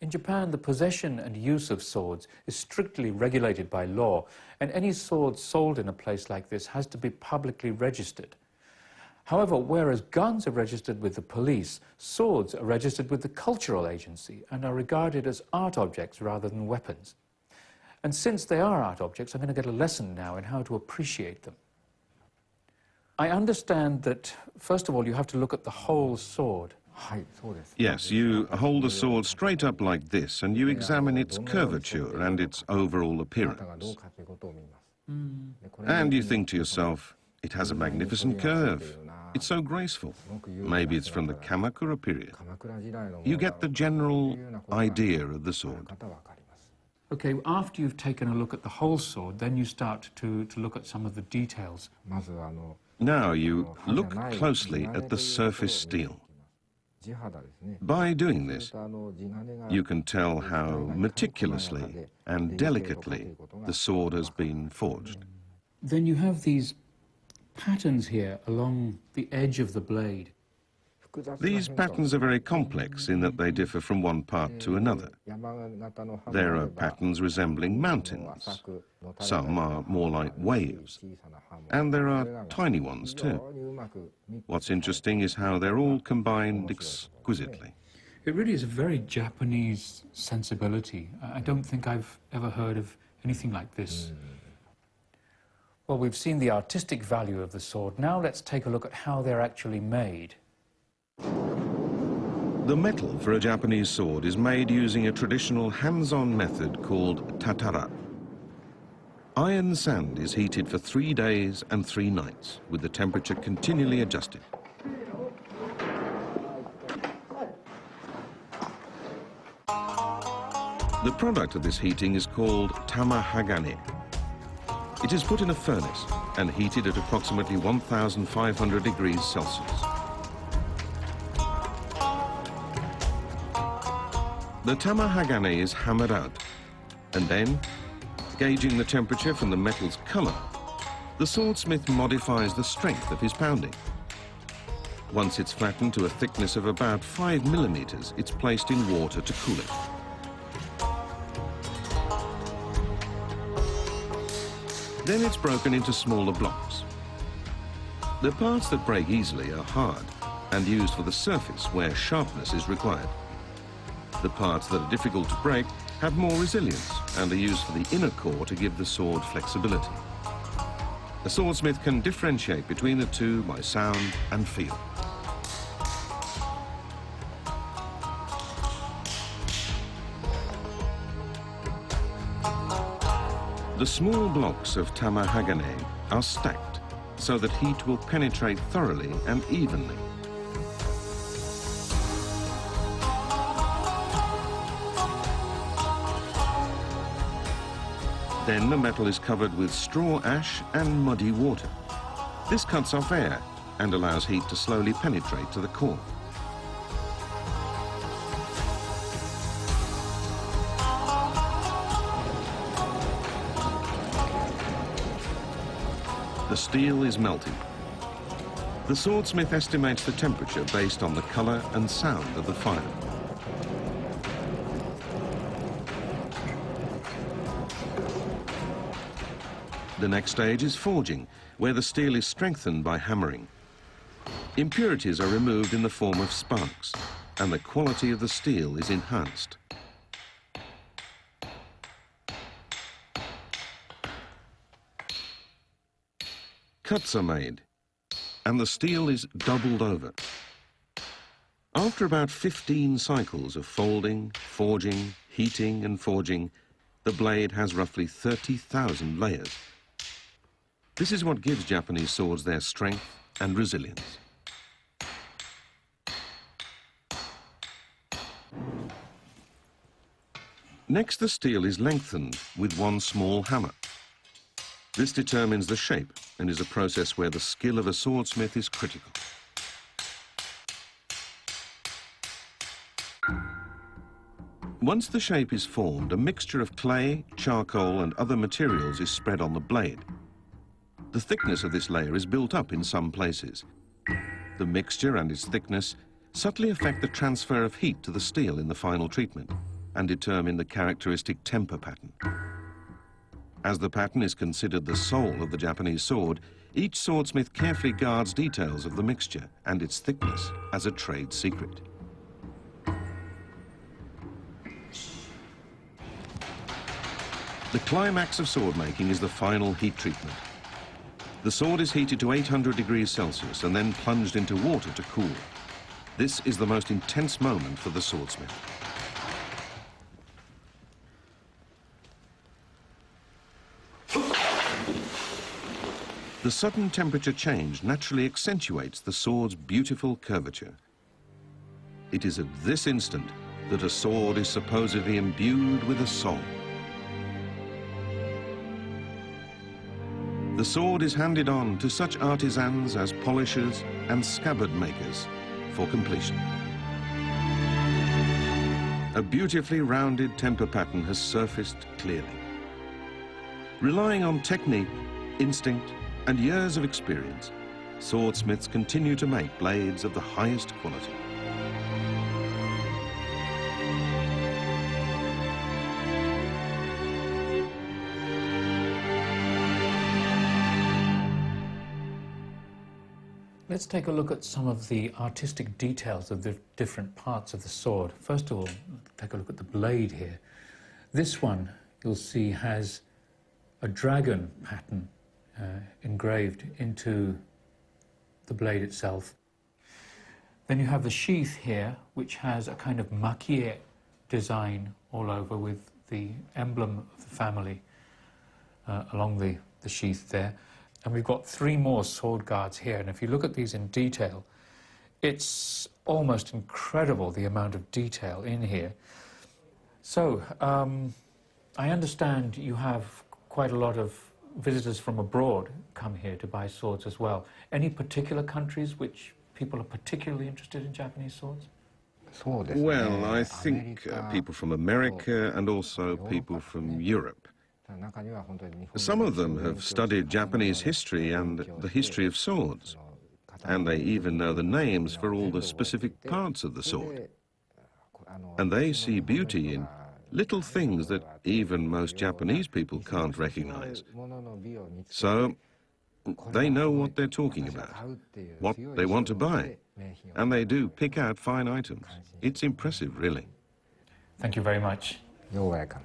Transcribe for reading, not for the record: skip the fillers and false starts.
In Japan, the possession and use of swords is strictly regulated by law, and any sword sold in a place like this has to be publicly registered. However, whereas guns are registered with the police, swords are registered with the cultural agency and are regarded as art objects rather than weapons. And since they are art objects, I'm going to get a lesson now in how to appreciate them. I understand that, first of all, you have to look at the whole sword. Yes, you hold the sword straight up like this and you examine its curvature and its overall appearance. And you think to yourself, it has a magnificent curve. It's so graceful. Maybe it's from the Kamakura period. You get the general idea of the sword. Okay, after you've taken a look at the whole sword, then you start to look at some of the details. Now you look closely at the surface steel. By doing this, you can tell how meticulously and delicately the sword has been forged. Then you have these patterns here along the edge of the blade. These patterns are very complex in that they differ from one part to another. There are patterns resembling mountains. Some are more like waves. And there are tiny ones too. What's interesting is how they're all combined exquisitely. It really is a very Japanese sensibility. I don't think I've ever heard of anything like this. Well, we've seen the artistic value of the sword. Now let's take a look at how they're actually made. The metal for a Japanese sword is made using a traditional hands-on method called tatara. Iron sand is heated for 3 days and 3 nights, with the temperature continually adjusted. The product of this heating is called tamahagane. It is put in a furnace and heated at approximately 1,500 degrees Celsius. The tamahagane is hammered out, and then, gauging the temperature from the metal's color, the swordsmith modifies the strength of his pounding. Once it's flattened to a thickness of about 5 millimeters, it's placed in water to cool it. Then it's broken into smaller blocks. The parts that break easily are hard and used for the surface where sharpness is required. The parts that are difficult to break have more resilience and are used for the inner core to give the sword flexibility. A swordsmith can differentiate between the two by sound and feel. The small blocks of tamahagane are stacked so that heat will penetrate thoroughly and evenly. Then the metal is covered with straw ash and muddy water. This cuts off air and allows heat to slowly penetrate to the core. The steel is melting. The swordsmith estimates the temperature based on the color and sound of the fire. The next stage is forging, where the steel is strengthened by hammering. Impurities are removed in the form of sparks, and the quality of the steel is enhanced. Cuts are made, and the steel is doubled over. After about 15 cycles of folding, forging, heating, and forging, the blade has roughly 30,000 layers. This is what gives Japanese swords their strength and resilience. Next, the steel is lengthened with one small hammer. This determines the shape and is a process where the skill of a swordsmith is critical. Once the shape is formed, a mixture of clay, charcoal, and other materials is spread on the blade. The thickness of this layer is built up in some places. The mixture and its thickness subtly affect the transfer of heat to the steel in the final treatment, and determine the characteristic temper pattern. As the pattern is considered the soul of the Japanese sword, each swordsmith carefully guards details of the mixture and its thickness as a trade secret. The climax of sword making is the final heat treatment. The sword is heated to 800 degrees Celsius and then plunged into water to cool. This is the most intense moment for the swordsmith. The sudden temperature change naturally accentuates the sword's beautiful curvature. It is at this instant that a sword is supposedly imbued with a soul. The sword is handed on to such artisans as polishers and scabbard makers for completion. A beautifully rounded temper pattern has surfaced clearly. Relying on technique, instinct, and years of experience, swordsmiths continue to make blades of the highest quality. Let's take a look at some of the artistic details of the different parts of the sword. First of all, take a look at the blade here. This one, you'll see, has a dragon pattern engraved into the blade itself. Then you have the sheath here, which has a kind of makie design all over with the emblem of the family along the sheath there. And we've got 3 more sword guards here, and if you look at these in detail, it's almost incredible the amount of detail in here. So, I understand you have quite a lot of visitors from abroad come here to buy swords as well. Any particular countries which people are particularly interested in Japanese swords? Well, I think people from America and also people from Europe. Some of them have studied Japanese history and the history of swords, and they even know the names for all the specific parts of the sword. And they see beauty in little things that even most Japanese people can't recognize. So they know what they're talking about, what they want to buy, and they do pick out fine items. It's impressive, really. Thank you very much. You're welcome.